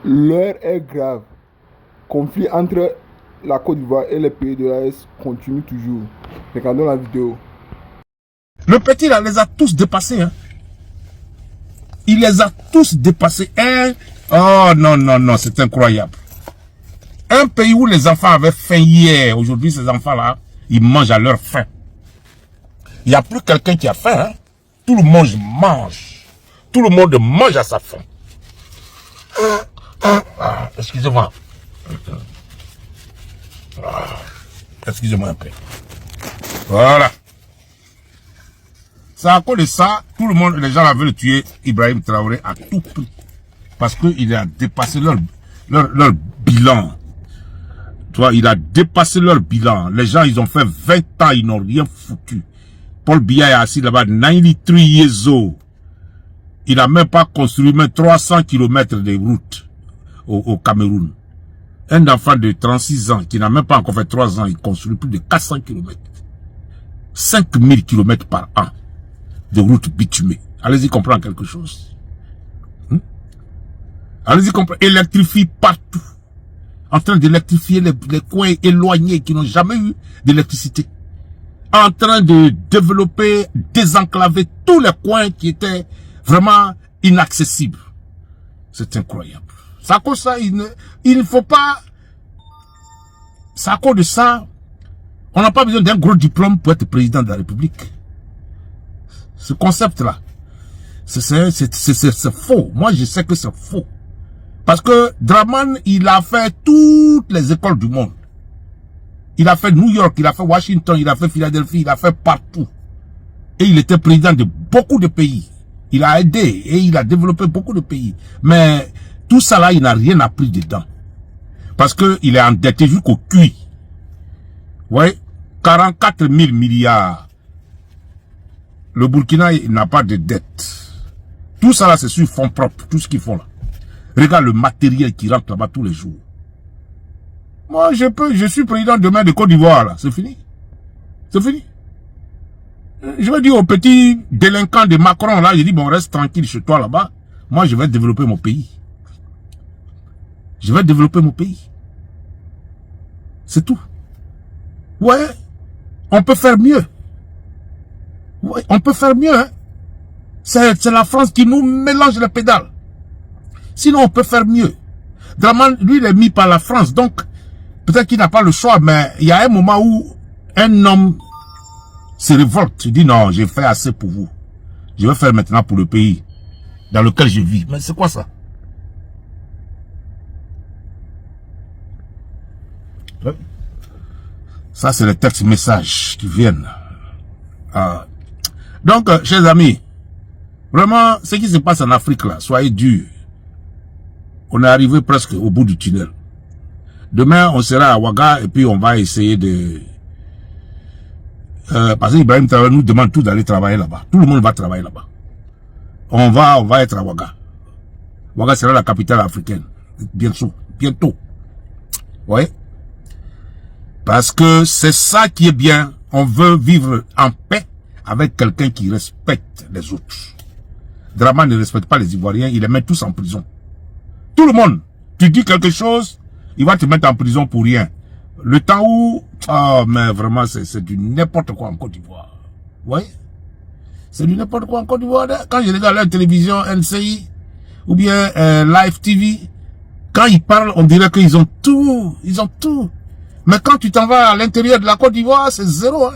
L'heure est grave. Conflit entre la Côte d'Ivoire et les pays de l'AES continue toujours. Regardons la vidéo. Le petit là les a tous dépassés. Hein. Il les a tous dépassés. Oh non, non, non, c'est incroyable. Un pays où les enfants avaient faim hier, aujourd'hui ces enfants-là, ils mangent à leur faim. Il n'y a plus quelqu'un qui a faim. Hein. Tout le monde mange. Tout le monde mange à sa faim. Excusez-moi. Excusez-moi un peu. Voilà. C'est à cause de ça, tout le monde, les gens veulent tuer Ibrahim Traoré à tout prix. Parce qu'il a dépassé leur bilan. Tu vois, il a dépassé leur bilan. Les gens, ils ont fait 20 ans, ils n'ont rien foutu. Paul Biya est assis là-bas, 93 years old. Il n'a même pas construit même 300 km de route au Cameroun. Un enfant de 36 ans qui n'a même pas encore fait 3 ans, il construit plus de 400 km. 5000 km par an de route bitumée. Allez-y comprendre quelque chose. Allez-y comprendre. Électrifie partout. En train d'électrifier les coins éloignés qui n'ont jamais eu d'électricité. En train de développer, désenclaver tous les coins qui étaient vraiment inaccessibles. C'est incroyable. C'est à cause de ça, il ne faut pas... C'est à cause de ça, on n'a pas besoin d'un gros diplôme pour être président de la République. Ce concept-là, c'est faux. Moi, je sais que c'est faux. Parce que Draman, il a fait toutes les écoles du monde. Il a fait New York, il a fait Washington, il a fait Philadelphie, il a fait partout. Et il était président de beaucoup de pays. Il a aidé et il a développé beaucoup de pays. Mais tout ça là, il n'a rien appris dedans. Parce que il est endetté jusqu'au cul. Ouais, 44 000 milliards. Le Burkina n'a pas de dette. Tout ça là, c'est sur fonds propres, tout ce qu'ils font là. Regarde le matériel qui rentre là-bas tous les jours. Moi, je suis président demain de Côte d'Ivoire là, c'est fini. C'est fini. Je vais dire aux petits délinquants de Macron là, je dis bon, reste tranquille chez toi là-bas. Moi, je vais développer mon pays. Je vais développer mon pays. C'est tout. Ouais, on peut faire mieux. Ouais, on peut faire mieux. Hein. C'est la France qui nous mélange les pédales. Sinon, on peut faire mieux. Draman, lui, il est mis par la France. Donc, peut-être qu'il n'a pas le choix, mais il y a un moment où un homme se révolte. Il dit non, j'ai fait assez pour vous. Je vais faire maintenant pour le pays dans lequel je vis. Mais c'est quoi ça? Ça, c'est les textes messages qui viennent. Donc, chers amis, vraiment, ce qui se passe en Afrique, là, soyez durs. On est arrivé presque au bout du tunnel. Demain, on sera à Ouaga et puis on va essayer de... parce qu'Ibrahim Traoré nous demande tous d'aller travailler là-bas. Tout le monde va travailler là-bas. On va être à Ouaga. Ouaga sera la capitale africaine. Bientôt. Bientôt. Ouais. Parce que c'est ça qui est bien. On veut vivre en paix avec quelqu'un qui respecte les autres. Draman ne respecte pas les Ivoiriens. Il les met tous en prison. Tout le monde. Tu dis quelque chose, il va te mettre en prison pour rien. Le temps où... Oh, mais vraiment, c'est du n'importe quoi en Côte d'Ivoire. Vous voyez? C'est du n'importe quoi en Côte d'Ivoire. Quand je regarde la télévision NCI, ou bien Live TV, quand ils parlent, on dirait qu'ils ont tout. Ils ont tout. Mais quand tu t'en vas à l'intérieur de la Côte d'Ivoire, c'est zéro. Hein.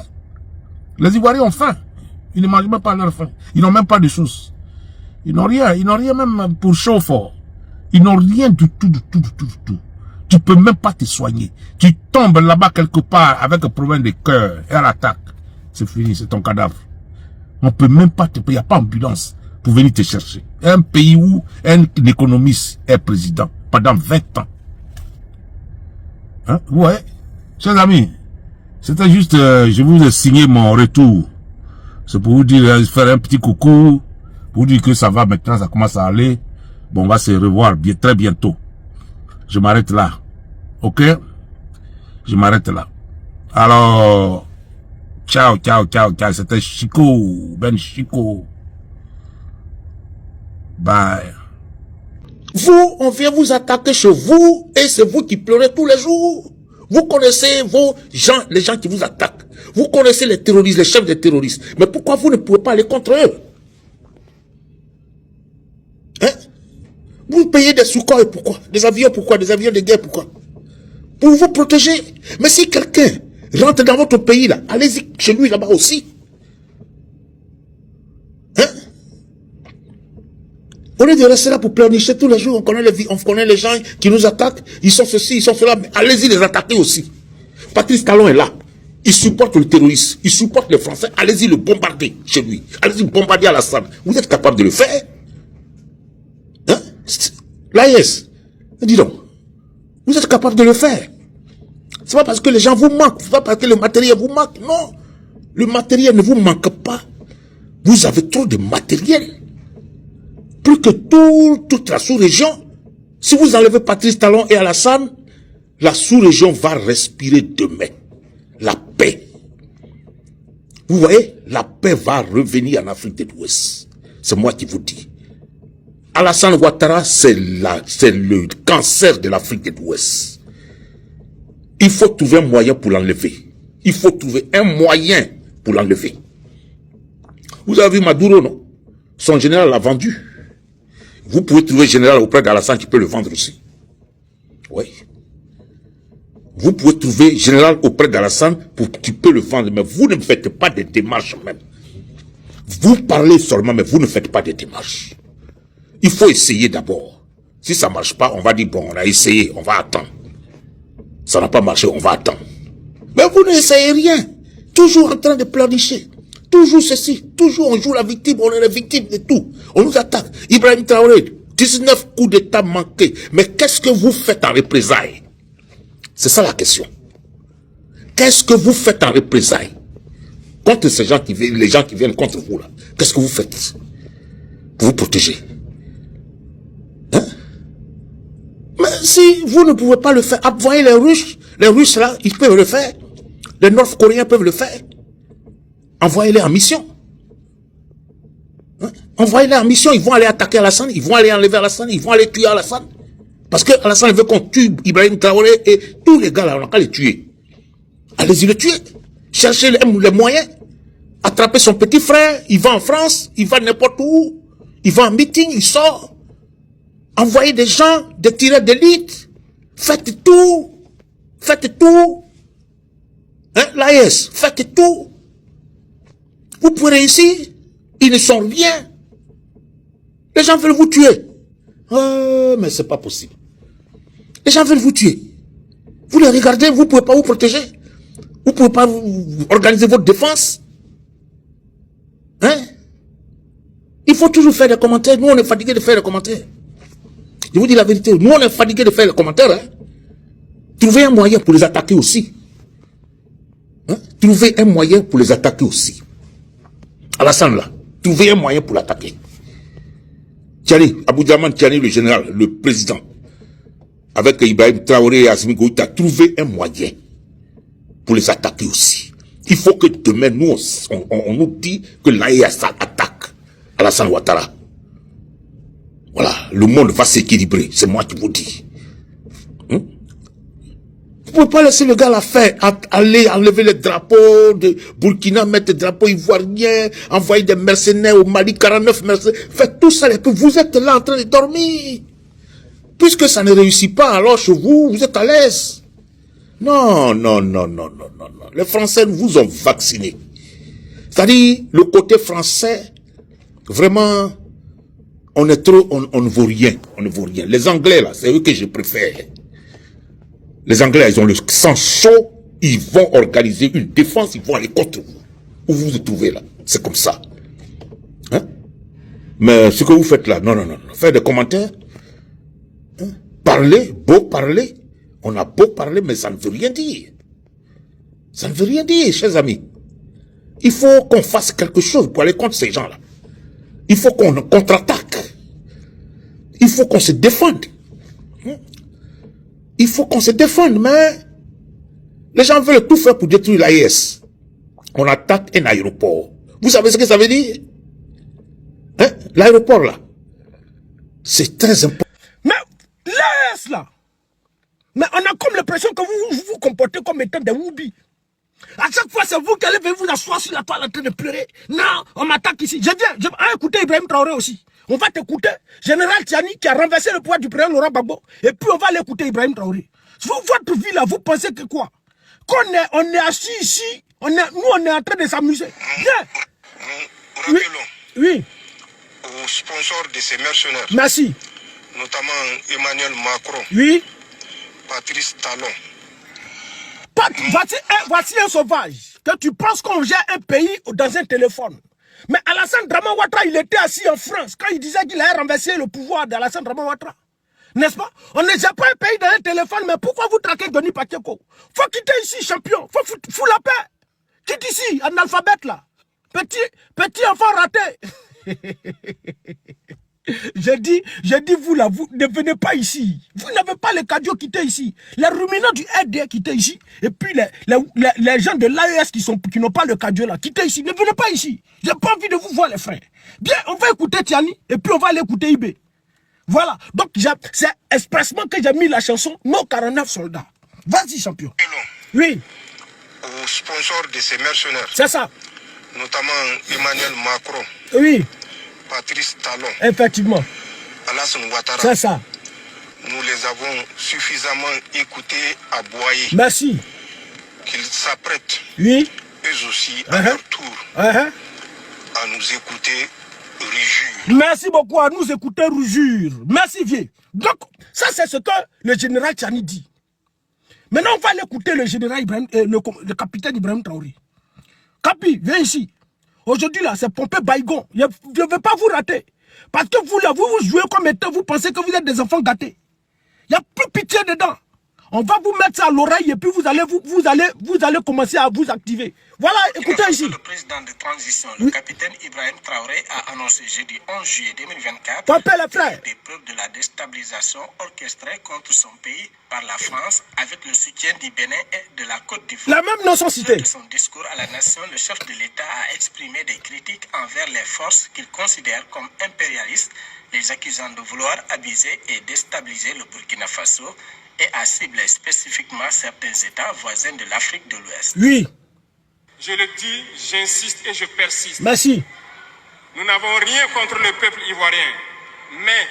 Les Ivoiriens ont faim. Ils ne mangent même pas leur faim. Ils n'ont même pas de choses. Ils n'ont rien. Ils n'ont rien même pour chaud fort. Ils n'ont rien du tout, du tout, du tout, du tout. Tu peux même pas te soigner. Tu tombes là-bas quelque part avec un problème de cœur, air attaque. C'est fini, c'est ton cadavre. On peut même pas te payer. Il n'y a pas d'ambulance pour venir te chercher. Un pays où un économiste est président pendant 20 ans. Hein? Ouais. Chers amis, c'était juste, je vous ai signé mon retour. C'est pour vous dire, faire un petit coucou, pour vous dire que ça va maintenant, ça commence à aller. Bon, on va se revoir très bientôt. Je m'arrête là. Ok? Je m'arrête là. Alors, ciao, ciao, ciao, ciao. C'était Chico, Ben Chico. Bye. Vous, on vient vous attaquer chez vous et c'est vous qui pleurez tous les jours. Vous connaissez vos gens, les gens qui vous attaquent. Vous connaissez les terroristes, les chefs des terroristes. Mais pourquoi vous ne pouvez pas aller contre eux? Hein? Vous payez des Sukhoi, pourquoi? Des avions, pourquoi? Des avions de guerre, pourquoi? Pour vous protéger. Mais si quelqu'un rentre dans votre pays, là, allez-y chez lui là-bas aussi. Hein? Au lieu de rester là pour pleurnicher tous les jours, on connaît les gens qui nous attaquent, ils sont ceci, ils sont cela, mais allez-y les attaquer aussi. Patrice Talon est là. Il supporte le terrorisme, il supporte les Français, allez-y le bombarder chez lui. Allez-y bombarder Alassane. Vous êtes capable de le faire? Hein? L'AES, dis donc, vous êtes capable de le faire. C'est pas parce que les gens vous manquent, c'est pas parce que le matériel vous manque, non. Le matériel ne vous manque pas. Vous avez trop de matériel. Plus que toute la sous-région. Si vous enlevez Patrice Talon et Alassane, la sous-région va respirer demain. La paix. Vous voyez, la paix va revenir en Afrique de l'Ouest. C'est moi qui vous dis. Alassane Ouattara, c'est le cancer de l'Afrique de l'Ouest. Il faut trouver un moyen pour l'enlever. Il faut trouver un moyen pour l'enlever. Vous avez vu Maduro, non? Son général l'a vendu. Vous pouvez trouver un général auprès d'Alassane qui peut le vendre aussi. Oui. Vous pouvez trouver un général auprès d'Alassane qui peut le vendre, mais vous ne faites pas de démarches même. Vous parlez seulement, mais vous ne faites pas de démarches. Il faut essayer d'abord. Si ça ne marche pas, on va dire, bon, on a essayé, on va attendre. Ça n'a pas marché, on va attendre. Mais vous n'essayez rien. Toujours en train de pleurnicher. Toujours ceci. Toujours on joue la victime, on est la victime de tout. On nous attaque. Ibrahim Traoré, 19 coups d'état manqués. Mais qu'est-ce que vous faites en représailles? C'est ça la question. Qu'est-ce que vous faites en représailles? Contre ces gens les gens qui viennent contre vous là. Qu'est-ce que vous faites? Pour vous protéger. Hein? Mais si vous ne pouvez pas le faire, envoyez les Russes là, ils peuvent le faire. Les Nord-Coréens peuvent le faire. Envoyez-les en mission. Hein? Envoyez-les en mission, ils vont aller attaquer Alassane, ils vont aller enlever Alassane, ils vont aller tuer Alassane. Parce que Alassane veut qu'on tue Ibrahim Traoré et tous les gars là, on n'a qu'à les tuer. Allez-y le tuer. Cherchez les moyens. Attraper son petit frère, il va en France, il va n'importe où. Il va en meeting, il sort. Envoyez des gens, des tireurs d'élite. Faites tout. Faites tout. Hein, l'AES, faites tout. Vous pouvez réussir. Ils ne sont rien. Les gens veulent vous tuer. Mais c'est pas possible. Les gens veulent vous tuer. Vous les regardez, vous ne pouvez pas vous protéger. Vous ne pouvez pas organiser votre défense. Hein? Il faut toujours faire des commentaires. Nous, on est fatigués de faire des commentaires. Je vous dis la vérité. Nous, on est fatigués de faire des commentaires. Hein? Trouvez un moyen pour les attaquer aussi. Hein? Trouvez un moyen pour les attaquer aussi. Alassane là, trouvez un moyen pour l'attaquer. Tiani, Aboudraman Tiani, le général, le président, avec Ibrahim Traoré et Assimi Goïta, trouvez un moyen pour les attaquer aussi. Il faut que demain, nous, on nous dit que l'AES attaque Alassane Ouattara. Voilà, le monde va s'équilibrer, c'est moi qui vous dis. Vous ne pouvez pas laisser le gars la faire, aller enlever les drapeaux de Burkina, mettre des drapeaux ivoiriens, envoyer des mercenaires au Mali, 49 mercenaires, faites tout ça, et puis vous êtes là en train de dormir. Puisque ça ne réussit pas, alors chez vous, vous êtes à l'aise. Non, non, non, non, non, non, non. Les Français vous ont vacciné. C'est-à-dire, le côté français, vraiment, on est trop, on ne vaut rien, on ne vaut rien. Les Anglais, là, c'est eux que je préfère. Les Anglais, ils ont le sang chaud, ils vont organiser une défense, ils vont aller contre vous. Où vous vous trouvez là. C'est comme ça. Hein? Mais ce que vous faites là, non, non, non. Faire des commentaires. Hein? Parler, beau parler. On a beau parler, mais ça ne veut rien dire. Ça ne veut rien dire, chers amis. Il faut qu'on fasse quelque chose pour aller contre ces gens-là. Il faut qu'on contre-attaque. Il faut qu'on se défende. Il faut qu'on se défende, mais les gens veulent tout faire pour détruire l'AES. On attaque un aéroport. Vous savez ce que ça veut dire? Hein? L'aéroport là, c'est très important. Mais Laisse là. Mais on a comme l'impression que vous vous comportez comme étant des woubis. À chaque fois, c'est vous qui allez venir vous asseoir sur la toile en train de pleurer. Non, on m'attaque ici. Je viens écouter Ibrahim Traoré aussi. On va t'écouter. Général Tiani qui a renversé le pouvoir du président Laurent Gbagbo. Et puis on va aller écouter Ibrahim Traoré. Votre vie là, vous pensez que quoi? On est assis ici, nous on est en train de s'amuser. Bien. Oui. Aux sponsors de ces mercenaires. Merci. Notamment Emmanuel Macron. Oui. Patrice Talon. Voici un sauvage. Que tu penses qu'on gère un pays dans un téléphone. Mais Alassane Draman Ouattara, il était assis en France quand il disait qu'il allait renverser le pouvoir d'Alassane Draman Ouattara. N'est-ce pas? On ne gère pas un pays dans un téléphone, mais pourquoi vous traquez Denis Pacheco? Faut quitter ici, champion. Faut foutre la paix. Quitte ici, analphabète là. Petit enfant raté. J'ai dit, vous là, vous ne venez pas ici. Vous n'avez pas les cadiots quitter ici. Les ruminants du RD quitter ici. Et puis les gens de l'AES qui n'ont pas le cadio là, quitter ici. Ne venez pas ici. J'ai pas envie de vous voir les frères. Bien, on va écouter Tiani et puis on va aller écouter IB. Voilà. Donc c'est expressement que j'ai mis la chanson Nos 49 soldats. Vas-y champion. Oui. Aux sponsors de ces mercenaires. C'est ça. Notamment Emmanuel Macron. Oui. Patrice Talon. Effectivement. Alassane Ouattara. C'est ça. Nous les avons suffisamment écoutés à Boyer. Merci. Qu'ils s'apprêtent. Oui. Eux aussi, à leur tour, à nous écouter rugir. Merci beaucoup à nous écouter rugir. Merci vieux. Donc, ça c'est ce que le général Tiani dit. Maintenant, on va aller écouter le général Ibrahim, le capitaine Ibrahim Traoré. Capi, viens ici. Aujourd'hui, là, c'est Pompé Baïgon. Je ne veux pas vous rater. Parce que vous, là, vous jouez comme étant, vous pensez que vous êtes des enfants gâtés. Il n'y a plus pitié dedans. On va vous mettre ça à l'oreille et puis vous allez commencer à vous activer. Voilà, écoutez ici. Le président de transition, le capitaine Ibrahim Traoré, a annoncé jeudi 11 juillet 2024 des preuves de la déstabilisation orchestrée contre son pays par la France avec le soutien du Bénin et de la Côte d'Ivoire. La même nation citée. Lors de son discours à la nation, le chef de l'État a exprimé des critiques envers les forces qu'il considère comme impérialistes, les accusant de vouloir abuser et déstabiliser le Burkina Faso et a ciblé spécifiquement certains États voisins de l'Afrique de l'Ouest. Oui. Je le dis, j'insiste et je persiste. Merci. Nous n'avons rien contre le peuple ivoirien, mais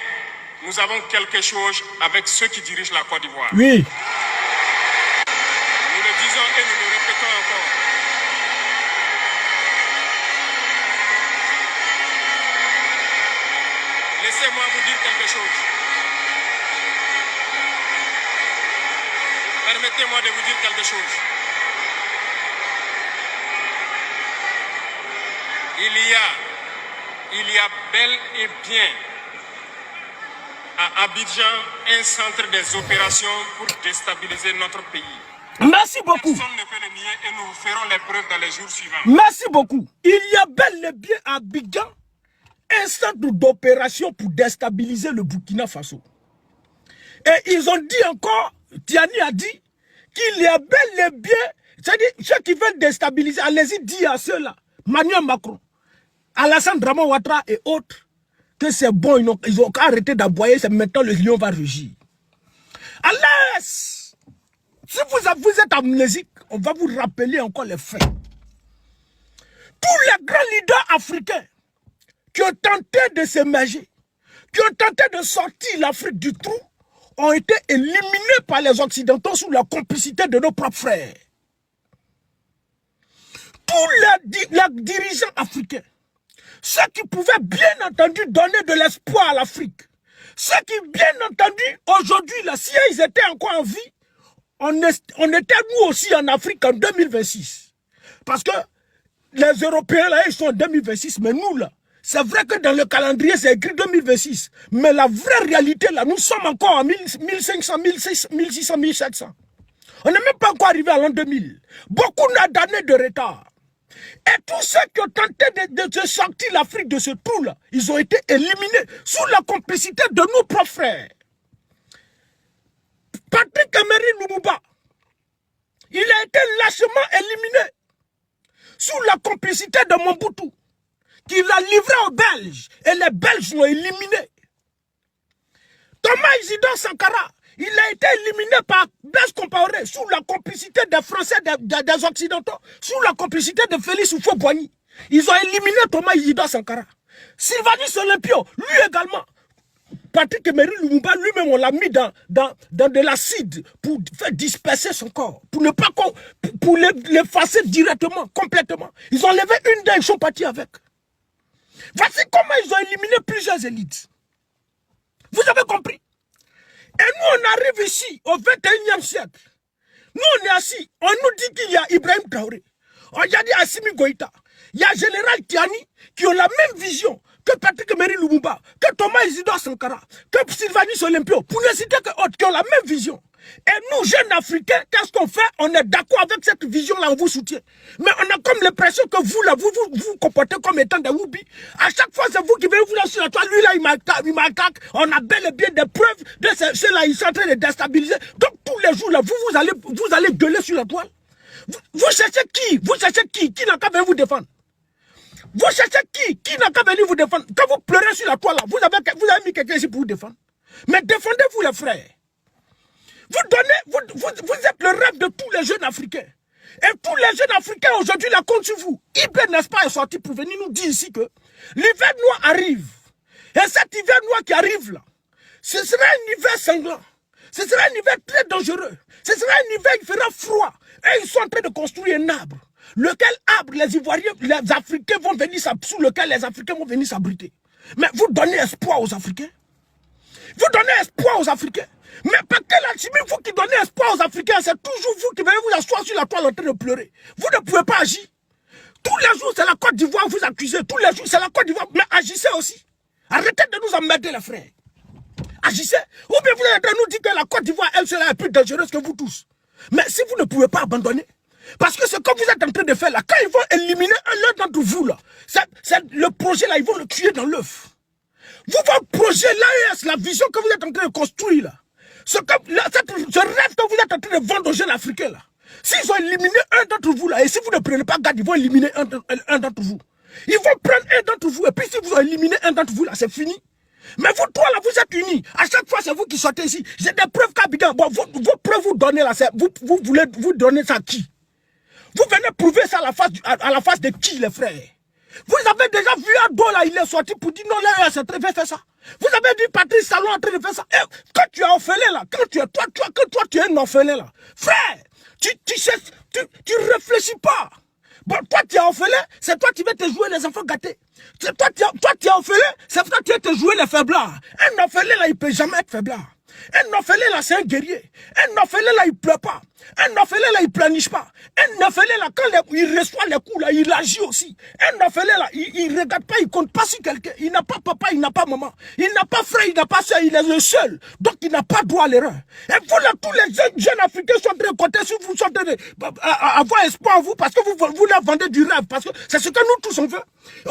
nous avons quelque chose avec ceux qui dirigent la Côte d'Ivoire. Oui. Nous le disons et nous le répétons encore. Laissez-moi vous dire quelque chose. Permettez-moi de vous dire quelque chose. Il y a bel et bien à Abidjan un centre des opérations pour déstabiliser notre pays. Merci beaucoup. Personne ne peut le nier et nous ferons les preuves dans les jours suivants. Merci beaucoup. Il y a bel et bien à Abidjan un centre d'opération pour déstabiliser le Burkina Faso. Et ils ont dit encore, Tiani a dit, qu'il y a bel et bien, c'est-à-dire ceux qui veulent déstabiliser, allez-y dire à ceux-là, Emmanuel Macron, Alassane Draman Ouattara et autres, que c'est bon, ils ont arrêté d'aboyer, c'est maintenant le lion va rugir. Allez, si vous êtes amnésique, on va vous rappeler encore les faits. Tous les grands leaders africains qui ont tenté de s'émerger, qui ont tenté de sortir l'Afrique du trou, ont été éliminés par les Occidentaux sous la complicité de nos propres frères. Tous les dirigeants africains, ceux qui pouvaient bien entendu donner de l'espoir à l'Afrique, ceux qui bien entendu aujourd'hui, si ils étaient encore en vie, on était nous aussi en Afrique en 2026. Parce que les Européens là, ils sont en 2026, mais nous là, c'est vrai que dans le calendrier, c'est écrit 2026. Mais la vraie réalité, là, nous sommes encore en 1500, 1600, 1700. On n'est même pas encore arrivé à l'an 2000. Beaucoup d'années de retard. Et tous ceux qui ont tenté de sortir l'Afrique de ce trou-là, ils ont été éliminés sous la complicité de nos propres frères. Patrick Emery Lumumba, il a été lâchement éliminé sous la complicité de Mobutu, qu'il a livré aux Belges, et les Belges l'ont éliminé. Thomas Isidore Sankara, il a été éliminé par Blaise Compaoré sous la complicité des Français, des Occidentaux, sous la complicité de Félix Houphouët-Boigny. Ils ont éliminé Thomas Isidore Sankara. Sylvanus Olympio, lui également. Patrick Emery Lumumba, lui-même, on l'a mis dans de l'acide pour faire disperser son corps, pour ne pas pour l'effacer directement, complètement. Ils ont levé une dent, ils sont partis avec. Voici comment ils ont éliminé plusieurs élites. Vous avez compris? Et nous, on arrive ici, au 21e siècle. Nous, on est assis, on nous dit qu'il y a Ibrahim Traoré, on y a dit Assimi Goïta, il y a Général Tiani qui ont la même vision que Patrick Emery Lumumba, que Thomas Isidore Sankara, que Sylvanus Olympio, pour ne citer que autres qui ont la même vision. Et nous, jeunes Africains, qu'est-ce qu'on fait? On est d'accord avec cette vision-là, on vous soutient. Mais on a comme l'impression que vous, là, vous comportez comme étant des Woubi. À chaque fois, c'est vous qui venez vous là sur la toile. Lui, là, il m'attaque. On a bel et bien des preuves de ceux-là, ils sont en train de déstabiliser. Donc, tous les jours, là, vous allez gueuler sur la toile. Vous cherchez qui? Vous cherchez qui? Qui n'a qu'à venir vous défendre? Vous cherchez qui? Qui n'a qu'à venir vous défendre? Quand vous pleurez sur la toile, là, vous avez mis quelqu'un ici pour vous défendre. Mais défendez-vous, les frères. Vous êtes le rêve de tous les jeunes Africains. Et tous les jeunes Africains aujourd'hui la comptent sur vous. Ibn, n'est-ce pas, est sorti pour venir nous dire ici que l'hiver noir arrive. Et cet hiver noir qui arrive là, ce sera un hiver sanglant. Ce sera un hiver très dangereux. Ce sera un hiver qui fera froid. Et ils sont en train de construire un arbre. Lequel arbre les Ivoiriens, les Africains vont venir sous lequel les Africains vont venir s'abriter. Mais vous donnez espoir aux Africains. Vous donnez espoir aux Africains. Mais par quel alchimie, vous qui donnez espoir aux Africains, c'est toujours vous qui venez vous asseoir sur la toile en train de pleurer. Vous ne pouvez pas agir. Tous les jours, c'est la Côte d'Ivoire, vous accusez. Tous les jours, c'est la Côte d'Ivoire. Mais agissez aussi. Arrêtez de nous emmerder, les frères. Agissez. Ou bien vous êtes en train de nous dire que la Côte d'Ivoire, elle sera plus dangereuse que vous tous. Mais si vous ne pouvez pas abandonner, parce que ce que vous êtes en train de faire là, quand ils vont éliminer l'un d'entre vous là, le projet là, ils vont le tuer dans l'œuf. Votre projet là, la vision que vous êtes en train de construire là, ce rêve que vous êtes en train de vendre aux jeunes Africains là, s'ils ont éliminé un d'entre vous là, et si vous ne prenez pas garde, ils vont éliminer un d'entre vous. Ils vont prendre un d'entre vous, et puis si vous ont éliminé un d'entre vous là, c'est fini. Mais vous trois là, vous êtes unis. À chaque fois, c'est vous qui sortez ici. J'ai des preuves qu'Abidjan, bon, vos preuves vous donnez là, vous voulez vous donner ça à qui? Vous venez prouver ça à la face de qui, les frères? Vous avez déjà vu Ado là, il est sorti pour dire non, là, c'est très bien fait ça. Vous avez dit Patrice Talon en train de faire ça. Et quand tu es orphelin là, quand toi tu es un orphelin là, frère, tu réfléchis pas. Bon, toi tu es orphelin, c'est toi qui vas te jouer les enfants gâtés. Toi tu es orphelin, c'est toi qui vas te jouer les faiblards. Un orphelin là, il peut jamais être faiblard. Un orphelin là, c'est un guerrier. Un orphelin là, il pleure pas. Un orphelin là, il planiche pas. Un orphelin là, quand il reçoit les coups là, il agit aussi. Un orphelin là, il regarde pas, il compte pas sur quelqu'un. Il n'a pas papa, il n'a pas maman. Il n'a pas frère, il n'a pas soeur, il est le seul. Donc il n'a pas droit à l'erreur. Et vous là, tous les jeunes Africains sont en train de compter sur vous, sont en train d'avoir espoir en vous parce que vous leur vendez du rêve. Parce que c'est ce que nous tous on veut.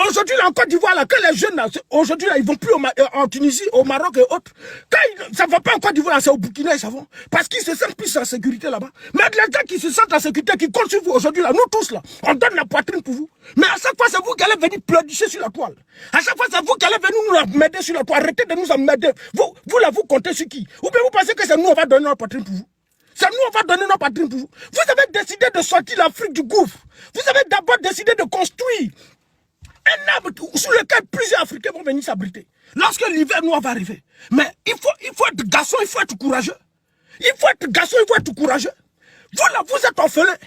Aujourd'hui là, en Côte d'Ivoire, là, quand les jeunes là, aujourd'hui là, ils vont plus en Tunisie, au Maroc et autres. Quand ça va pas en Côte d'Ivoire, c'est au Burkina, ils savent. Parce qu'ils se sentent plus en sécurité là-bas. Mais les gens qui se sentent en sécurité, qui comptent sur vous aujourd'hui là, nous tous là, on donne la poitrine pour vous. Mais à chaque fois, c'est vous qui allez venir pleurer sur la toile. À chaque fois, c'est vous qui allez venir nous emmerder sur la toile. Arrêtez de nous emmerder. Vous là, vous comptez sur qui? Ou bien vous pensez que c'est nous, on va donner notre poitrine pour vous? C'est nous, on va donner notre poitrine pour vous. Vous avez décidé de sortir l'Afrique du gouffre. Vous avez d'abord décidé de construire un arbre sous lequel plusieurs Africains vont venir s'abriter. Lorsque l'hiver noir va arriver. Mais il faut être garçon, il faut être courageux. Il faut être garçon, il faut être courageux. Vous là, vous êtes orphelins.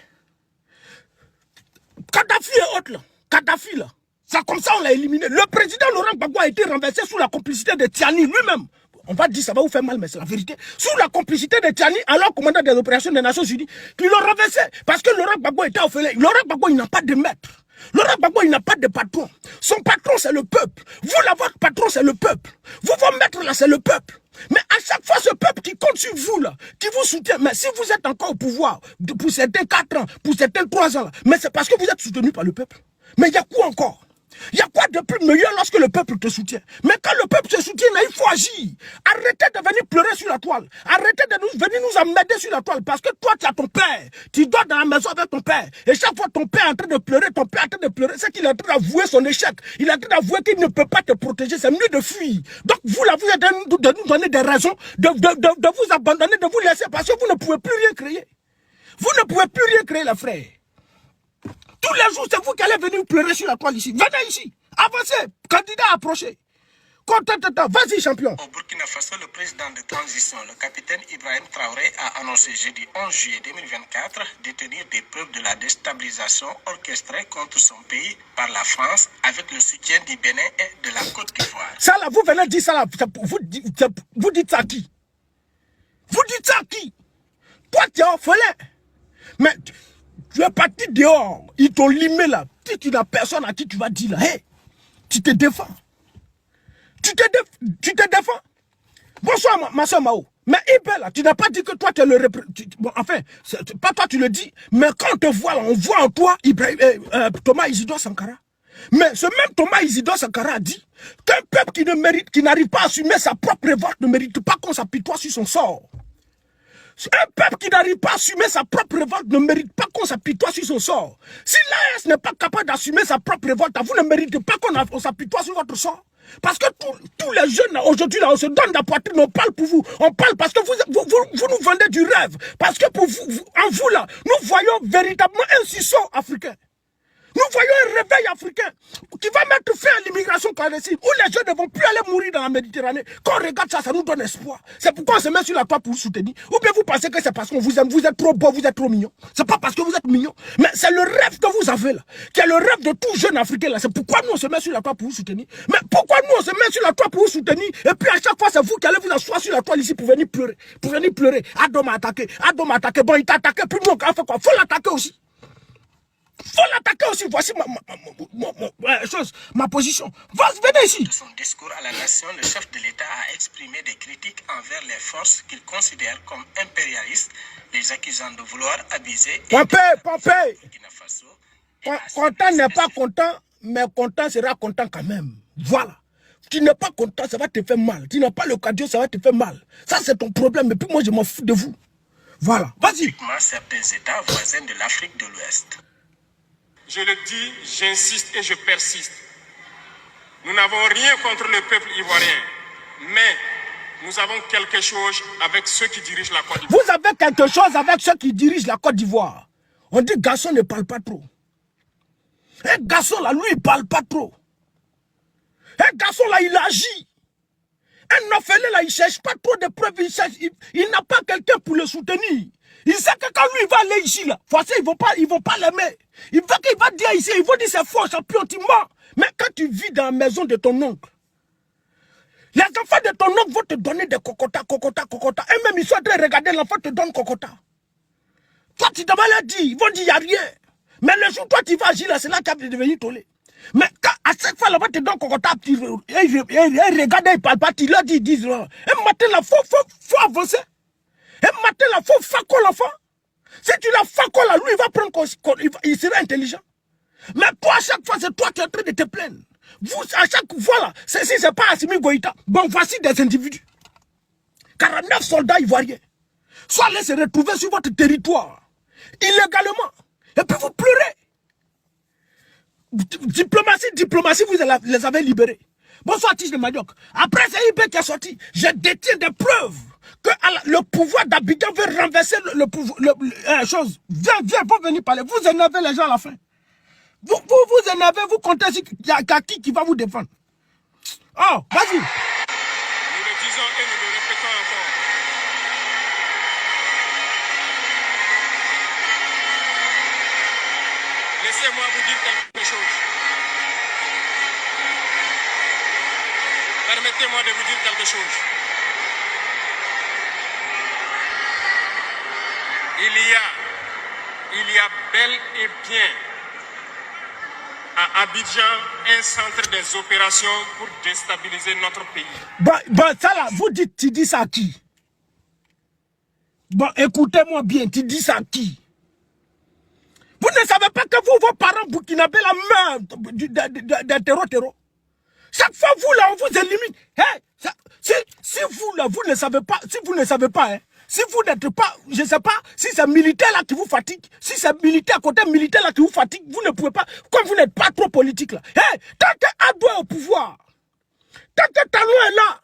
Kadhafi et autres là. Kadhafi là. C'est comme ça on l'a éliminé. Le président Laurent Gbagbo a été renversé sous la complicité de Tiani lui-même. On va dire ça va vous faire mal, mais c'est la vérité. Sous la complicité de Tiani, alors commandant des opérations des Nations Unies, qui l'ont renversé. Parce que Laurent Gbagbo était orphelin. Laurent Gbagbo, il n'a pas de maître. Laurent Gbagbo, il n'a pas de patron. Son patron, c'est le peuple. Vous, là, votre patron, c'est le peuple. Vous, vos maîtres, là, c'est le peuple. Mais à chaque fois, ce peuple qui compte sur vous, là, qui vous soutient, mais si vous êtes encore au pouvoir, pour certains 4 ans, pour certains 3 ans, là, mais c'est parce que vous êtes soutenu par le peuple. Mais il y a quoi encore? Il y a quoi de plus meilleur lorsque le peuple te soutient? Mais quand le peuple te soutient, là, il faut agir. Arrêtez de venir pleurer sur la toile. Arrêtez de venir nous emmerder sur la toile. Parce que toi, tu as ton père. Tu dors dans la maison avec ton père. Et chaque fois, ton père est en train de pleurer, c'est qu'il est en train d'avouer son échec. Il est en train d'avouer qu'il ne peut pas te protéger. C'est mieux de fuir. Donc, vous, là, vous êtes de nous donner des raisons de vous abandonner, de vous laisser. Parce que vous ne pouvez plus rien créer. Vous ne pouvez plus rien créer, les frères. Tous les jours, c'est vous qui allez venir pleurer sur la toile ici. Venez ici. Avancez. Candidat approché. Vas-y, champion. Au Burkina Faso, le président de transition, le capitaine Ibrahim Traoré, a annoncé jeudi 11 juillet 2024 détenir des preuves de la déstabilisation orchestrée contre son pays par la France avec le soutien du Bénin et de la Côte d'Ivoire. Ça là, vous venez dire ça là. Vous dites ça à qui? Vous dites ça à qui? Toi, tu es orphelin. Mais tu es parti dehors. Ils t'ont limé là. Si tu n'as personne à qui tu vas dire là, hey, tu te défends. Tu te défends. Bonsoir, ma soeur Mao. Mais Ibel, là, tu n'as pas dit que toi, tu es le représentant. Bon, enfin, pas toi, tu le dis. Mais quand on te voit, là, on voit en toi Thomas Isidore Sankara. Mais ce même Thomas Isidore Sankara a dit qu'un peuple qui n'arrive pas à assumer sa propre révolte ne mérite pas qu'on s'apitoie sur son sort. Un peuple qui n'arrive pas à assumer sa propre révolte ne mérite pas qu'on s'apitoie sur son sort. Si l'AS n'est pas capable d'assumer sa propre révolte, vous ne méritez pas qu'on s'apitoie sur votre sort. Parce que tous les jeunes aujourd'hui, on se donne la poitrine, on parle pour vous. On parle parce que vous nous vendez du rêve. Parce que pour vous, en vous là, nous voyons véritablement un sursaut africain. Nous voyons un réveil africain qui va mettre fin à l'immigration clandestine, où les jeunes ne vont plus aller mourir dans la Méditerranée. Quand on regarde ça, ça nous donne espoir. C'est pourquoi on se met sur la toile pour vous soutenir. Ou bien vous pensez que c'est parce qu'on vous aime, vous êtes trop beau, vous êtes trop mignon. C'est pas parce que vous êtes mignon, mais c'est le rêve que vous avez là, qui est le rêve de tout jeune Africain là. C'est pourquoi nous on se met sur la toile pour vous soutenir. Mais pourquoi nous on se met sur la toile pour vous soutenir, et puis à chaque fois c'est vous qui allez vous asseoir sur la toile ici pour venir pleurer. Pour venir pleurer. Adam m'a attaqué. Bon, il t'a attaqué, puis nous on fait quoi? Faut l'attaquer aussi. Faut l'attaquer aussi. Voici ma position. Venez ici. De son discours à la nation, le chef de l'État a exprimé des critiques envers les forces qu'il considère comme impérialistes, les accusant de vouloir abuser. Pompé. Burkina Faso. Content n'est pas content, mais content sera content quand même. Voilà. Tu n'es pas content, ça va te faire mal. Tu n'as pas le cardio, ça va te faire mal. Ça, c'est ton problème. Et puis moi, je m'en fous de vous. Voilà. Vas-y. Certains États voisins de l'Afrique de l'Ouest. Je le dis, j'insiste et je persiste. Nous n'avons rien contre le peuple ivoirien, mais nous avons quelque chose avec ceux qui dirigent la Côte d'Ivoire. Vous avez quelque chose avec ceux qui dirigent la Côte d'Ivoire. On dit garçon ne parle pas trop. Un garçon là, lui, il parle pas trop. Un garçon là, il agit. Un orphelin là, il cherche pas trop de preuves. Il n'a pas quelqu'un pour le soutenir. Il sait que quand lui il va aller ici là, forcément ils vont pas l'aimer. Il va dire ici, ils vont dire c'est faux, champion, tu mens. Mais quand tu vis dans la maison de ton oncle, les enfants de ton oncle vont te donner des cocotas. Et même ils sont en train de regarder, l'enfant te donne cocota. Toi tu devrais leur dire, ils vont dire il n'y a rien. Mais le jour où toi tu vas agir là, c'est là qu'il va devenir tollé. Mais quand, à chaque fois l'enfant te donne cocota, ils regardent, ils parlent pas, tu leur dis, ils disent, et matin là, faut avancer. Et matin là, faut faire l'enfant. Si tu l'as fait là, lui il va prendre, il sera intelligent. Mais toi à chaque fois, c'est toi qui es en train de te plaindre. Vous, à chaque fois là, si c'est pas Assimi Goïta, bon voici des individus. 49 soldats ivoiriens. Soit allez se retrouver sur votre territoire, illégalement. Et puis vous pleurez. Diplomatie, vous les avez libérés. Bonsoir Tige de Manioc. Après c'est IB qui est sorti. Je détiens des preuves que le pouvoir d'Abidjan veut renverser le pouvoir. Chose. Viens, vous venir parler. Vous énervez les gens à la fin. Vous énervez, vous comptez qu'il y a qui va vous défendre. Oh, vas-y. Nous le disons et nous le répétons encore. Laissez-moi vous dire quelque chose. Permettez-moi de vous dire quelque chose. Il y a bel et bien à Abidjan un centre des opérations pour déstabiliser notre pays. Bon, ça là, tu dis ça à qui? Bon, écoutez-moi bien, tu dis ça à qui? Vous ne savez n'est pas que vous, vos parents burkinabés, la main d'un terreau. Chaque fois, vous, là, on vous élimine. Hey, si vous, là, vous ne savez pas, hein, si vous n'êtes pas, je ne sais pas, si c'est militaire là qui vous fatigue, si c'est militaire, côté militaire là qui vous fatigue, vous ne pouvez pas, comme vous n'êtes pas trop politique là. Hey, tant que Ado est au pouvoir, tant que Talon est là,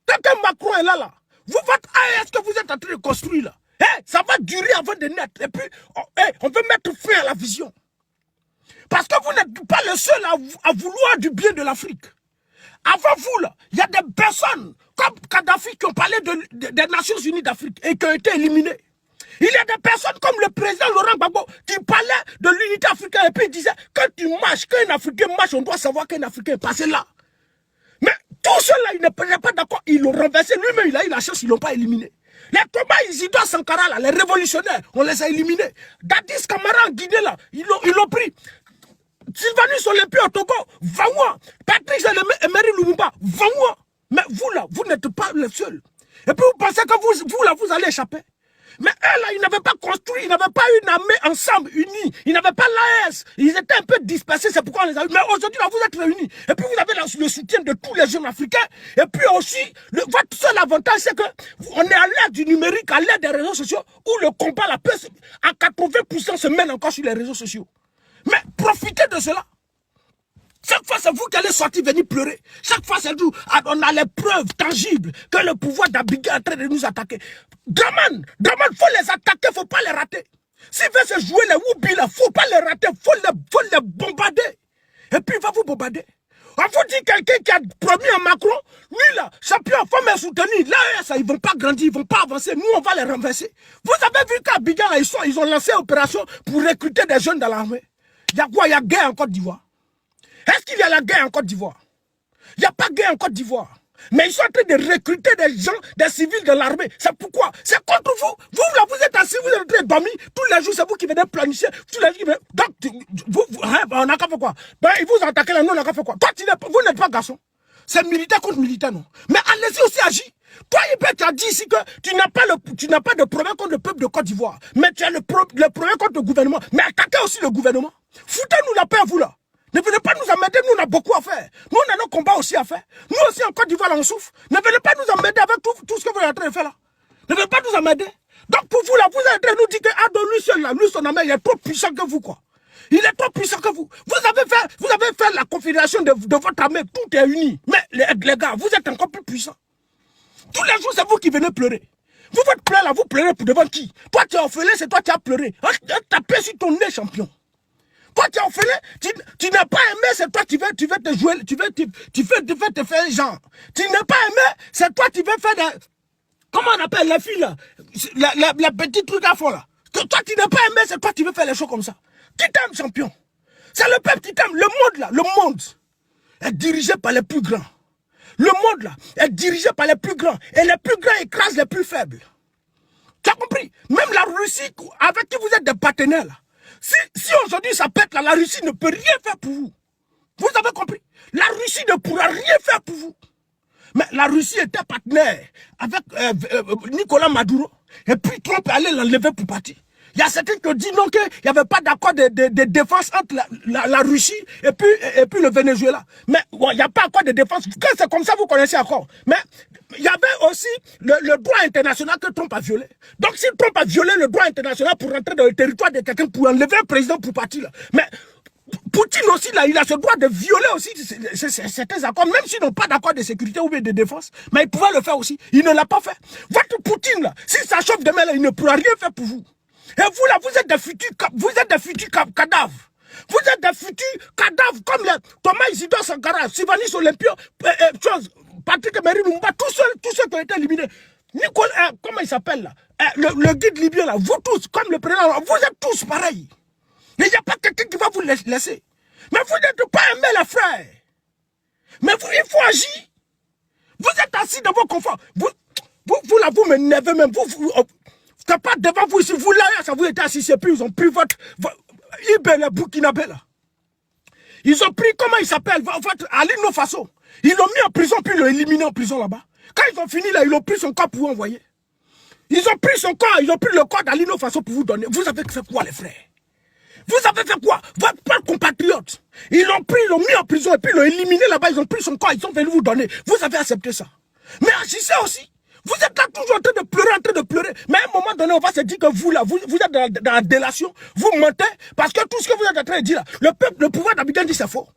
tant que Macron est là, vous votre AES que vous êtes en train de construire là, hey, ça va durer avant de naître. Et puis, on veut mettre fin à la vision. Parce que vous n'êtes pas le seul à vouloir du bien de l'Afrique. Avant vous, là, il y a des personnes comme Kadhafi qui ont parlé des Nations Unies d'Afrique et qui ont été éliminées. Il y a des personnes comme le président Laurent Gbagbo qui parlait de l'unité africaine et puis il disait quand tu marches, quand un Africain marche, on doit savoir qu'un Africain est passé là. Mais tout cela, il n'est pas d'accord. Ils l'ont renversé. Lui-même, il a eu la chance, ils ne l'ont pas éliminé. Les Thomas Isidore Sankara, là, les révolutionnaires, on les a éliminés. Dadis Camara en Guinée, là, ils l'ont pris. Sylvanus Olympia au Togo, va-moi. Patrice Emery Lumumba, va-moi. Mais vous là, vous n'êtes pas le seul. Et puis vous pensez que vous là, vous allez échapper. Mais eux là, ils n'avaient pas construit, ils n'avaient pas une armée ensemble, unie. Ils n'avaient pas l'AS. Ils étaient un peu dispersés, c'est pourquoi on les a eu. Mais aujourd'hui là, vous êtes réunis. Et puis vous avez le soutien de tous les jeunes africains. Et puis aussi, votre seul avantage, c'est que on est à l'ère du numérique, à l'ère des réseaux sociaux, où le combat, la paix, à 80% se mène encore sur les réseaux sociaux. Mais profitez de cela. Chaque fois, c'est vous qui allez sortir, venir pleurer. Chaque fois, c'est nous. On a les preuves tangibles que le pouvoir d'Abidjan est en train de nous attaquer. Draman, faut les attaquer, faut pas les rater. S'il veut se jouer les Woubi, là, faut pas les rater, faut les bombarder. Et puis, il va vous bombarder. On vous dit quelqu'un qui a promis à Macron, lui là, champion, faut me soutenir. Là, ça, ils vont pas grandir, ils vont pas avancer. Nous, on va les renverser. Vous avez vu qu'à Abidjan, ils ont lancé une opération pour recruter des jeunes dans l'armée. Il y a quoi? Il y a guerre en Côte d'Ivoire. Est-ce qu'il y a la guerre en Côte d'Ivoire? Il n'y a pas de guerre en Côte d'Ivoire. Mais ils sont en train de recruter des gens, des civils de l'armée. C'est pourquoi? C'est contre vous. Vous, là, vous êtes assis, vous êtes en train de dormir. Tous les jours, c'est vous qui venez planifier. Tous les jours, donc, on n'a qu'à faire quoi? Ben, ils vous attaquent là, nous, on n'a qu'à faire quoi? Toi, vous n'êtes pas garçon. C'est militaire contre militaire, non? Mais allez-y aussi agir. Toi, tu as dit ici que tu n'as pas de problème contre le peuple de Côte d'Ivoire. Mais tu as le problème contre le gouvernement. Mais attaquez aussi le gouvernement. Foutez-nous la paix, vous là. Ne venez pas nous emmerder, nous on a beaucoup à faire. Nous on a nos combats aussi à faire. Nous aussi en Côte d'Ivoire on souffre. Ne venez pas nous emmerder avec tout ce que vous êtes en train de faire là. Ne venez pas nous emmerder. Donc pour vous là, vous êtes en train de nous dire que Ado lui seul là, lui son ami, il est trop puissant que vous quoi. Il est trop puissant que vous. Vous avez fait la confédération de votre armée, tout est uni. Mais les gars, vous êtes encore plus puissants. Tous les jours c'est vous qui venez pleurer. Vous votre pleurer là, vous pleurez pour devant qui? Toi tu es orphelin, c'est toi qui as pleuré. Tapez sur ton nez champion. Toi, tu es orphelin, tu n'as pas aimé, c'est toi qui veux te jouer, tu veux te faire un genre. Tu n'as pas aimé, c'est toi qui veux faire des... Comment on appelle les filles là? Les petits trucs à fond là. Toi, tu n'as pas aimé, c'est toi qui veux faire les choses comme ça. Qui t'aime, champion? C'est le peuple qui t'aime. Le monde là, le monde est dirigé par les plus grands. Le monde là est dirigé par les plus grands. Et les plus grands écrasent les plus faibles. Tu as compris? Même la Russie, avec qui vous êtes des partenaires là. Si aujourd'hui ça pète là, la Russie ne peut rien faire pour vous. Vous avez compris? La Russie ne pourra rien faire pour vous. Mais la Russie était partenaire avec Nicolas Maduro. Et puis Trump allait l'enlever pour partir. Il y a certains qui ont dit non, qu'il n'y avait pas d'accord de défense entre la Russie et puis le Venezuela. Mais il n'y a pas encore de défense. Quand c'est comme ça, vous connaissez encore. Mais il y avait aussi le droit international que Trump a violé. Donc si Trump a violé le droit international pour rentrer dans le territoire de quelqu'un, pour enlever un président pour partir là. Mais Poutine aussi, là, il a ce droit de violer aussi certains accords, même s'ils n'ont pas d'accord de sécurité ou bien de défense. Mais il pouvait le faire aussi. Il ne l'a pas fait. Votre Poutine, là, si ça chauffe demain, là, il ne pourra rien faire pour vous. Et vous, là, vous êtes des futurs cadavres. Vous êtes des futurs cadavres comme les Thomas Isidore Sankara, Sylvanus Olympia, Patrick Emery Lumumba, tous ceux qui ont été éliminés. Nicolas, comment il s'appelle là? Le guide libyen là, vous tous, comme le président, vous êtes tous pareils. Mais il n'y a pas quelqu'un qui va vous laisser. Mais vous n'êtes pas aimé les frères. Mais vous, il faut agir. Vous êtes assis dans vos conforts. Vous là, vous m'énervez même. C'est pas devant vous ici. Vous là, ça vous êtes assis. Et puis ils ont pris votre Ibé, le Burkinabé là. Ils ont pris, comment il s'appelle, votre Alino Faso. Ils l'ont mis en prison, puis ils l'ont éliminé en prison là-bas. Quand ils ont fini là, ils ont pris son corps pour vous envoyer. Ils ont pris son corps, ils ont pris le corps d'Alino Faso pour vous donner. Vous avez fait quoi les frères? Vous avez fait quoi? Votre propre compatriote. Ils l'ont pris, ils l'ont mis en prison et puis ils l'ont éliminé là-bas. Ils ont pris son corps, ils sont venus vous donner. Vous avez accepté ça. Mais agissez aussi. Vous êtes là toujours en train de pleurer. Mais à un moment donné, on va se dire que vous là, vous êtes dans la délation. Vous mentez parce que tout ce que vous êtes en train de dire là, le peuple, le pouvoir d'Abidjan dit c'est faux.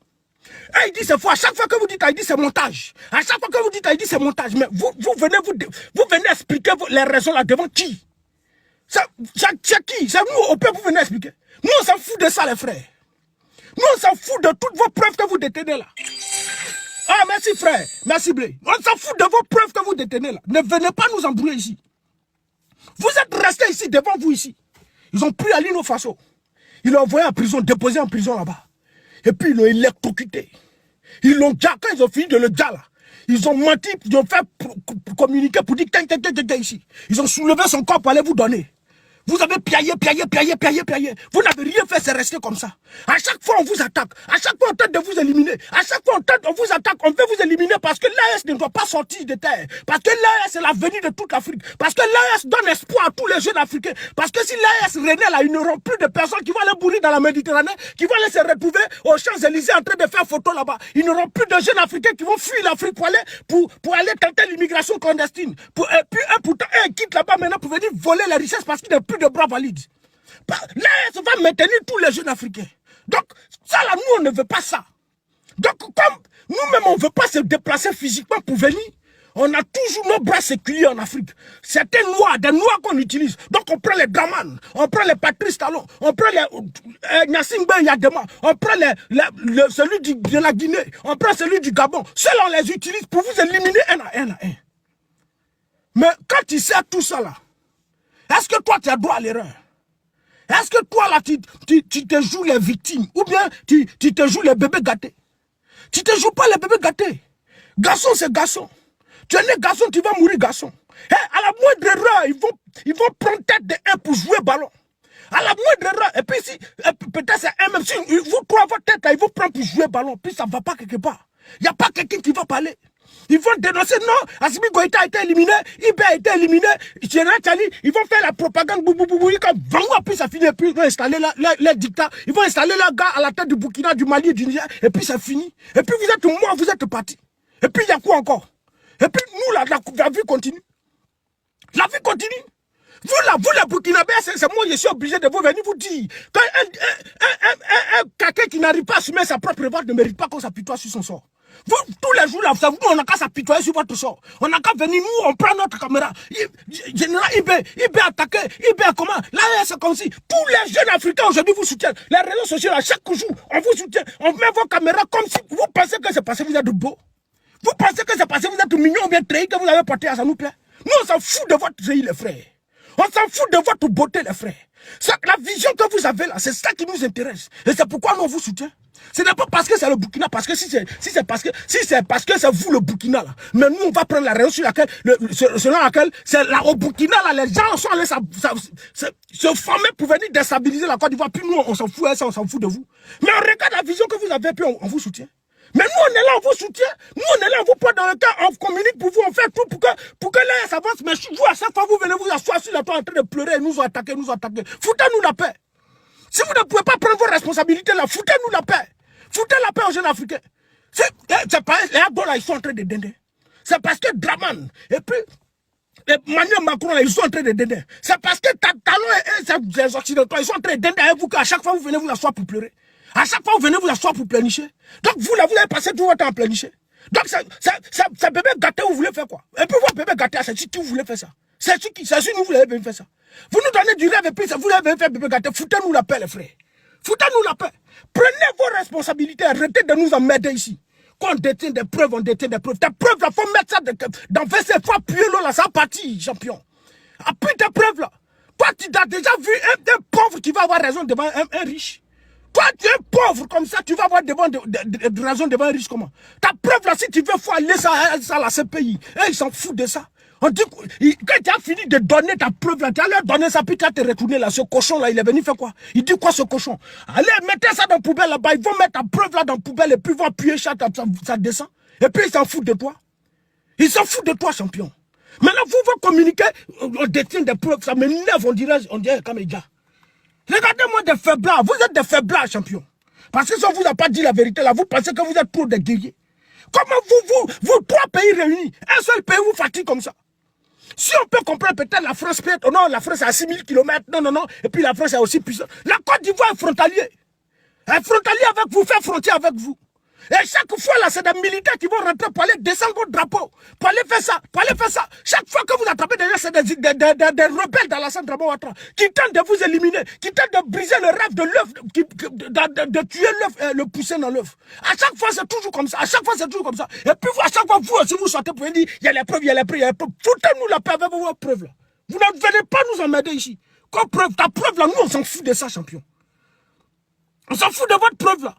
Et il dit c'est faux. À chaque fois que vous dites, il dit c'est montage. À chaque fois que vous dites, il dit c'est montage. Mais vous venez expliquer les raisons là devant qui? C'est qui? C'est nous au peuple, vous venez expliquer. Nous, on s'en fout de ça, les frères. Nous, on s'en fout de toutes vos preuves que vous détenez là. Ah, merci frère. Merci Blé. On s'en fout de vos preuves que vous détenez là. Ne venez pas nous embrouiller ici. Vous êtes restés ici, devant vous ici. Ils ont pris Alino Faso. Ils l'ont envoyé en prison, déposé en prison là-bas. Et puis ils l'ont électrocuté. Ils l'ont déjà, quand ils ont fini de le dire là, ils ont menti, ils ont fait communiquer pour dire ici. Ils ont soulevé son corps pour aller vous donner. Vous avez piaillé. Vous n'avez rien fait, c'est resté comme ça. À chaque fois, on vous attaque. À chaque fois, on tente de vous éliminer. À chaque fois, on vous attaque, on veut vous éliminer parce que l'AS ne doit pas sortir de terre. Parce que l'AS est l'avenir de toute l'Afrique. Parce que l'AS donne espoir à tous les jeunes Africains. Parce que si l'AS renaît là, ils n'auront plus de personnes qui vont aller mourir dans la Méditerranée, qui vont aller se retrouver aux Champs-Élysées en train de faire photo là-bas. Ils n'auront plus de jeunes Africains qui vont fuir l'Afrique pour aller tenter l'immigration clandestine. Et puis pourtant, ils quittent là-bas maintenant pour venir voler les richesses parce qu'il n'y a plus de bras valides. L'AS va maintenir tous les jeunes africains. Donc, ça là, nous, on ne veut pas ça. Donc, comme nous-mêmes, on ne veut pas se déplacer physiquement pour venir, on a toujours nos bras séculiers en Afrique. C'est des noirs qu'on utilise. Donc, on prend les Draman, on prend les Patrice Talon, on prend les Nyassimbe Yadema, on prend celui de la Guinée, on prend celui du Gabon. Ceux-là, on les utilise pour vous éliminer un à un. Mais quand tu sais tout ça là, est-ce que toi, tu as droit à l'erreur? Est-ce que toi, là, tu te joues les victimes? Ou bien tu te joues les bébés gâtés? Tu te joues pas les bébés gâtés. Garçon, c'est garçon. Tu es né garçon, tu vas mourir garçon. Et à la moindre erreur, ils vont prendre tête de un pour jouer ballon. À la moindre erreur, et puis si, peut-être c'est un même, si vous trois, votre tête, là, ils vont prendre pour jouer ballon, puis ça ne va pas quelque part. Il n'y a pas quelqu'un qui va parler. Ils vont dénoncer, non, Assimi Goïta a été éliminé, Ibé a été éliminé, Général Tchali, ils vont faire la propagande, comme Vangoua, puis ça finit, et puis ils vont installer les dictats, ils vont installer le gars à la tête du Burkina, du Mali, du Niger, et puis ça finit. Et puis vous êtes moi, vous êtes partis. Et puis il y a quoi encore? Et puis nous, là, la vie continue. La vie continue. Vous, là, vous, les Burkinabés, c'est moi, je suis obligé de vous venir vous dire qu'un quelqu'un qui n'arrive pas à assumer sa propre révolte ne mérite pas qu'on s'apitoie sur son sort. Vous, tous les jours là, vous savez, on n'a qu'à s'apitoyer sur votre sort. On n'a qu'à venir, nous, on prend notre caméra. Général Ibé attaqué, Ibé comment? Là, c'est comme si tous les jeunes Africains aujourd'hui vous soutiennent. Les réseaux sociaux, à chaque jour, on vous soutient. On met vos caméras comme si vous pensez que c'est passé, vous êtes beau. Vous pensez que c'est passé, vous êtes mignon ou bien trahi que vous avez porté à ça nous plaît. Nous, on s'en fout de votre treillis, les frères. On s'en fout de votre beauté, les frères. La vision que vous avez là, c'est ça qui nous intéresse. Et c'est pourquoi nous, on vous soutient. Ce n'est pas parce que c'est le Burkina, parce que si c'est parce que c'est vous le Burkina là. Mais nous, on va prendre la raison sur laquelle, selon laquelle, c'est là au Burkina là, les gens sont allés se former pour venir déstabiliser la Côte d'Ivoire. Puis nous, on s'en fout, ça, on s'en fout de vous. Mais on regarde la vision que vous avez, puis on vous soutient. Mais nous, on est là, on vous soutient. Nous, on est là, on vous prend dans le cas, on communique pour vous, on fait tout pour que l'AS avance. Mais vous, à chaque fois, vous venez vous asseoir sur la toile en train de pleurer et nous attaquer. Foutez-nous la paix. Si vous ne pouvez pas prendre vos responsabilités là, foutez-nous la paix. Foutez la paix aux jeunes Africains. C'est pas les Abos là, ils sont en train de dender. C'est parce que Draman, et puis, Emmanuel Macron là, ils sont en train de dender. C'est parce que Talon et les Occidentaux, ils sont en train de dender avec vous qu'à chaque fois, vous venez vous asseoir pour pleurer. À chaque fois, vous venez vous asseoir pour pleurnicher. Donc, vous, là, vous avez passé tout votre temps à pleurnicher. Donc, c'est bébé gâté, vous voulez faire quoi? Et puis, votre bébé gâté, c'est qui vous voulez faire ça? C'est sur nous, vous avez bien fait ça. Vous nous donnez du rêve et puis, vous avez fait bébé gâté. Foutez-nous la paix, les frères. Foutez-nous la paix. Prenez vos responsabilités. Arrêtez de nous emmerder ici. Quand on détient des preuves, on détient des preuves. Des preuves, il faut mettre ça dans WC, faut appuyer l'eau là, ça partit, champion. Appuie tes preuves là. Toi, tu as déjà vu un pauvre qui va avoir raison devant un riche. Toi, tu es pauvre comme ça, tu vas avoir de raison devant un riche comment? Ta preuve là, si tu veux, il faut aller ça à la CPI. Et ils s'en foutent de ça. On dit, quand tu as fini de donner ta preuve là, tu as leur donné ça, puis tu as te retourné là, ce cochon là, il est venu faire quoi? Il dit quoi ce cochon? Allez, mettez ça dans la poubelle là-bas, ils vont mettre ta preuve là dans la poubelle et puis ils vont appuyer ça descend. Et puis ils s'en foutent de toi. Ils s'en foutent de toi, champion. Maintenant, vous communiquer, on détient des preuves, ça m'énerve, on dirait comme les gars. Regardez-moi des faiblards. Vous êtes des faiblards, champion. Parce que si on vous a pas dit la vérité, là, vous pensez que vous êtes trop des guerriers. Comment vous, 3 pays réunis, un seul pays vous fatigue comme ça? Si on peut comprendre peut-être la France, peut-être, non, la France est à 6000 km, non, et puis la France est aussi puissante. La Côte d'Ivoire est frontalier. Un frontalier avec vous, fait frontière avec vous. Et chaque fois, là, c'est des militaires qui vont rentrer pour aller descendre votre drapeau, pour aller faire ça, Chaque fois que vous attrapez déjà, c'est des rebelles dans la Draman Ouattara qui tentent de vous éliminer, qui tentent de briser le rêve de l'œuf, de tuer l'œuf, le pousser dans l'œuf. À chaque fois, c'est toujours comme ça. À chaque fois, Et puis, à chaque fois, vous aussi, vous sortez pour dire, il y a les preuves, Foutez-nous la paix avec vos preuves, là. Vous ne venez pas nous emmerder ici. Comme preuve, ta preuve, là, nous, on s'en fout de ça, champion. On s'en fout de votre preuve, là.